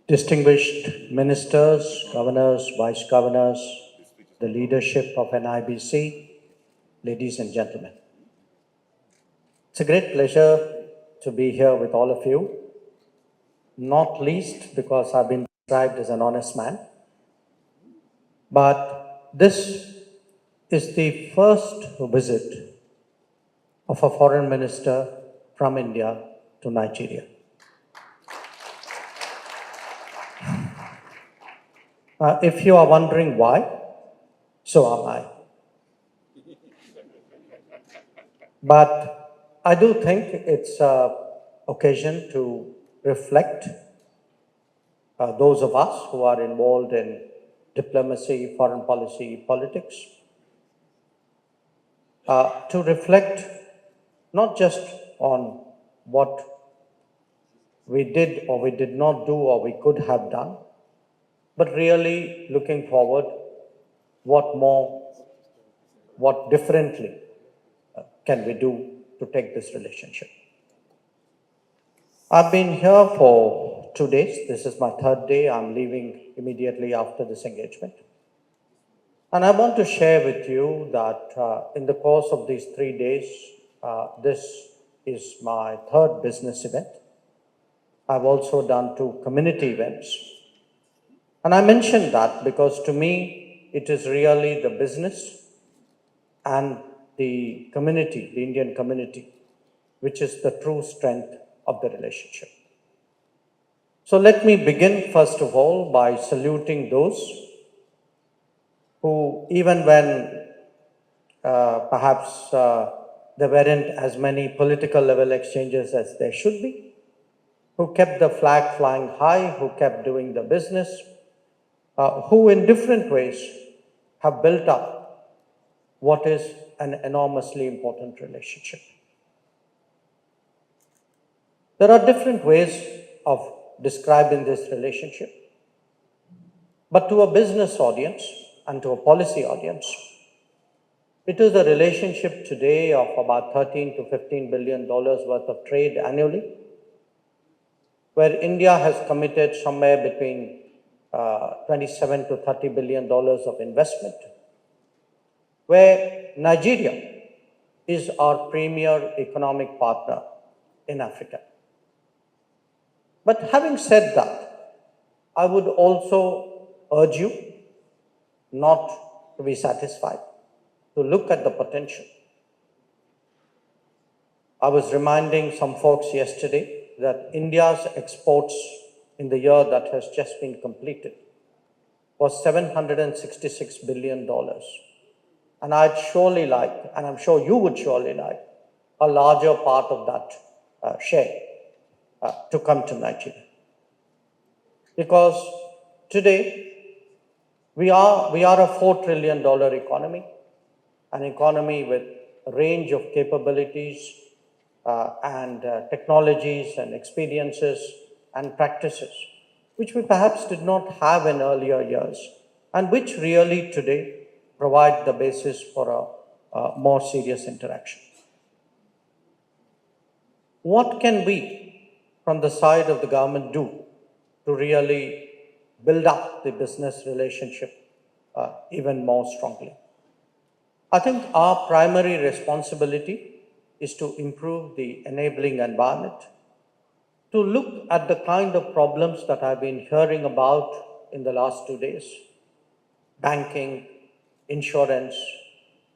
distinguished ministers, governors, vice governors, the leadership of NIBC, ladies and gentlemen. It's a great pleasure to be here with all of you, not least because I've been described as an honest man, but this is the first visit of a foreign minister from India to Nigeria. If you are wondering why, so am I. But I do think it's an occasion to reflect, those of us who are involved in diplomacy, foreign policy, politics, to reflect not just on what we did or we did not do or we could have done, but really looking forward, what more, what differently can we do to take this relationship. I've been here for 2 days. This is my third day. I'm leaving immediately after this engagement. And I want to share with you that in the course of these 3 days, this is my third business event. I've also done 2 community events. And I mentioned that because to me, it is really the business and the community, the Indian community, which is the true strength of the relationship. So let me begin, first of all, by saluting those who, even when perhaps there weren't as many political level exchanges as there should be, who kept the flag flying high, who kept doing the business, who in different ways have built up what is an enormously important relationship. There are different ways of describing this relationship, but to a business audience and to a policy audience, it is a relationship today of about $13 to $15 billion worth of trade annually, where India has committed somewhere between 27 to $30 billion of investment, where Nigeria is our premier economic partner in Africa. But having said that, I would also urge you not to be satisfied, to look at the potential. I was reminding some folks yesterday that India's exports in the year that has just been completed was $766 billion. And I'd surely like, and I'm sure you would surely like, a larger part of that share to come to Nigeria. Because today, we are a $4 trillion economy, an economy with a range of capabilities and technologies and experiences and practices, which we perhaps did not have in earlier years, and which really today provide the basis for a more serious interaction. What can we, from the side of the government, do to really build up the business relationship even more strongly? I think our primary responsibility is to improve the enabling environment, to look at the kind of problems that I've been hearing about in the last 2 days: banking, insurance,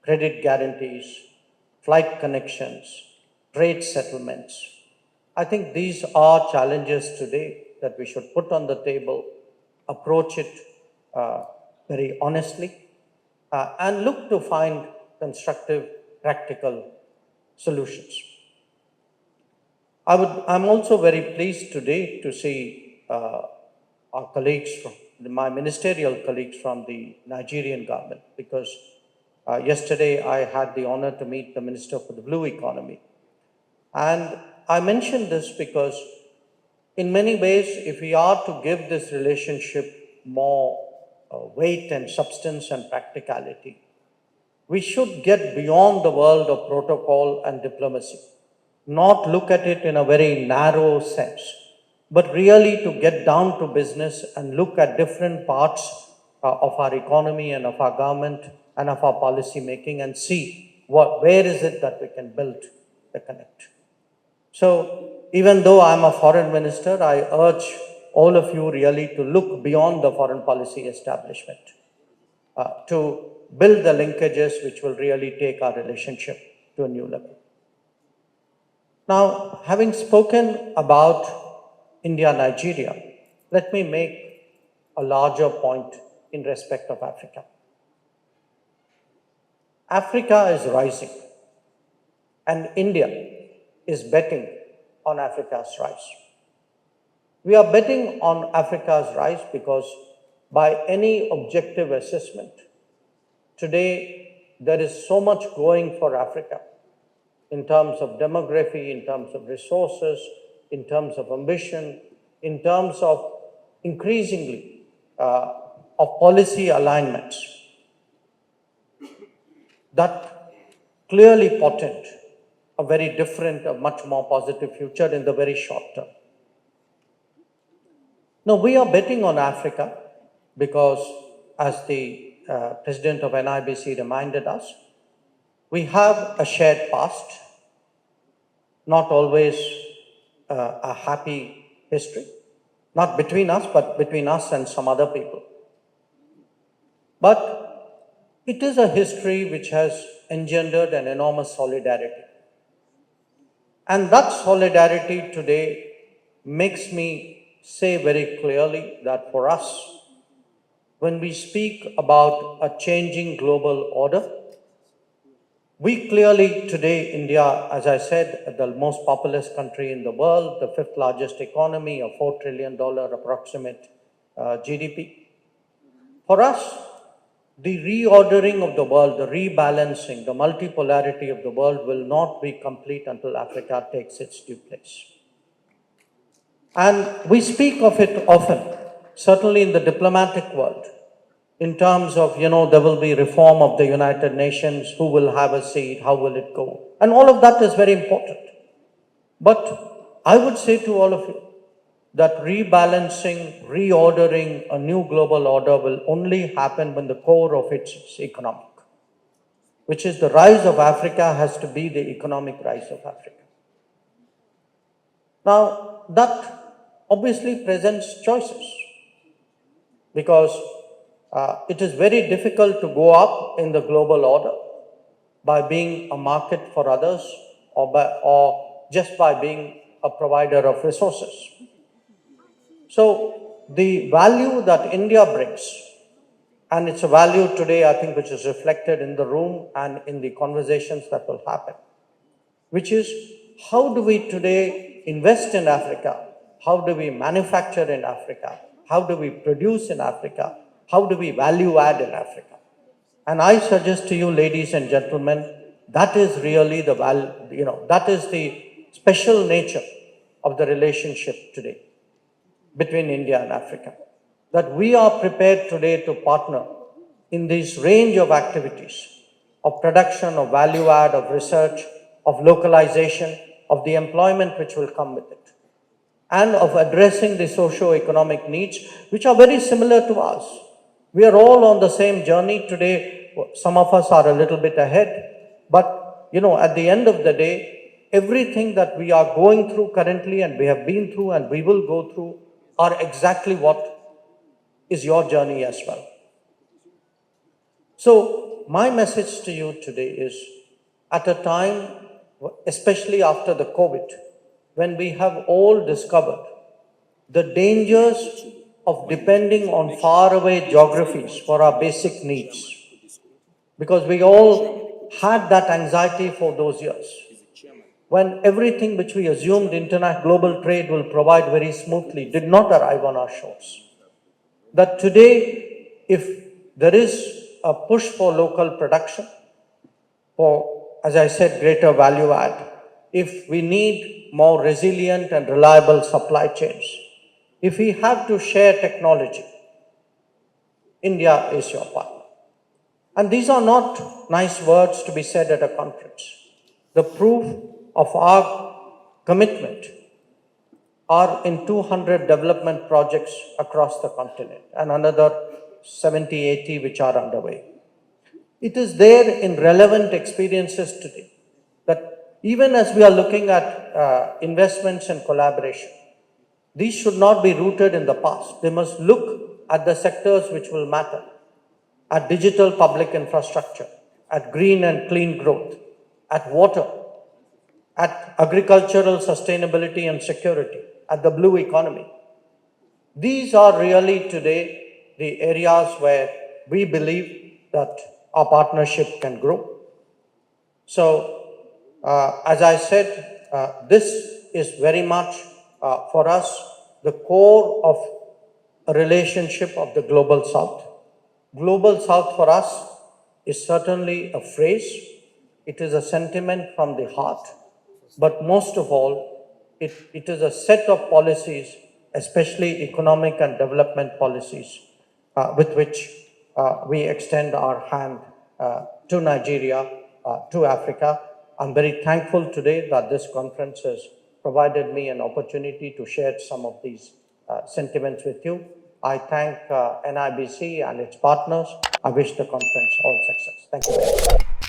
credit guarantees, flight connections, trade settlements. I think these are challenges today that we should put on the table, approach it very honestly, and look to find constructive, practical solutions. I'm also very pleased today to see our colleagues, my ministerial colleagues from the Nigerian government, because yesterday I had the honor to meet the Minister for the Blue Economy. And I mention this because in many ways, if we are to give this relationship more weight and substance and practicality, we should get beyond the world of protocol and diplomacy, not look at it in a very narrow sense, but really to get down to business and look at different parts of our economy and of our government and of our policy making and see where is it that we can build the connect. So even though I'm a foreign minister, I urge all of you really to look beyond the foreign policy establishment to build the linkages which will really take our relationship to a new level. Now, having spoken about India-Nigeria, let me make a larger point in respect of Africa. Africa is rising, and India is betting on Africa's rise. We are betting on Africa's rise because by any objective assessment, today there is so much going for Africa in terms of demography, in terms of resources, in terms of ambition, in terms of increasingly of policy alignments that clearly portend a very different, a much more positive future in the very short term. Now, we are betting on Africa because, as the president of NIBC reminded us, we have a shared past, not always a happy history, not between us, but between us and some other people. But it is a history which has engendered an enormous solidarity. And that solidarity today makes me say very clearly that for us, when we speak about a changing global order, we clearly today, India, as I said, the most populous country in the world, the fifth largest economy, a $4 trillion approximate GDP. For us, the reordering of the world, the rebalancing, the multipolarity of the world will not be complete until Africa takes its due place. And we speak of it often, certainly in the diplomatic world, in terms of, there will be reform of the United Nations, who will have a seat, how will it go? And all of that is very important. But I would say to all of you that rebalancing, reordering a new global order will only happen when the core of it is economic, which is the rise of Africa has to be the economic rise of Africa. Now, that obviously presents choices because it is very difficult to go up in the global order by being a market for others or just by being a provider of resources. So the value that India brings, and it's a value today, I think, which is reflected in the room and in the conversations that will happen, which is how do we today invest in Africa? How do we manufacture in Africa? How do we produce in Africa? How do we value add in Africa? And I suggest to you, ladies and gentlemen, that is really the value, that is the special nature of the relationship today between India and Africa. That we are prepared today to partner in this range of activities of production, of value add, of research, of localization, of the employment which will come with it, and of addressing the socio-economic needs, which are very similar to us. We are all on the same journey today. Some of us are a little bit ahead, but at the end of the day, everything that we are going through currently and we have been through and we will go through are exactly what is your journey as well. So my message to you today is, at a time, especially after the COVID, when we have all discovered the dangers of depending on faraway geographies for our basic needs, because we all had that anxiety for those years, when everything which we assumed internet global trade will provide very smoothly did not arrive on our shores. That today, if there is a push for local production, for, as I said, greater value add, if we need more resilient and reliable supply chains, if we have to share technology, India is your partner. And these are not nice words to be said at a conference. The proof of our commitment, are in 200 development projects across the continent and another 70, 80 which are underway. It is there in relevant experiences today that even as we are looking at investments and collaboration, these should not be rooted in the past. They must look at the sectors which will matter, at digital public infrastructure, at green and clean growth, at water, at agricultural sustainability and security, at the blue economy. These are really today the areas where we believe that our partnership can grow. So, as I said, this is very much for us the core of a relationship of the Global South. Global South for us is certainly a phrase, it is a sentiment from the heart, but most of all, it is a set of policies, especially economic and development policies, with which we extend our hand to Nigeria, to Africa. I'm very thankful today that this conference has provided me an opportunity to share some of these sentiments with you. I thank NIBC and its partners. I wish the conference all success. Thank you very much.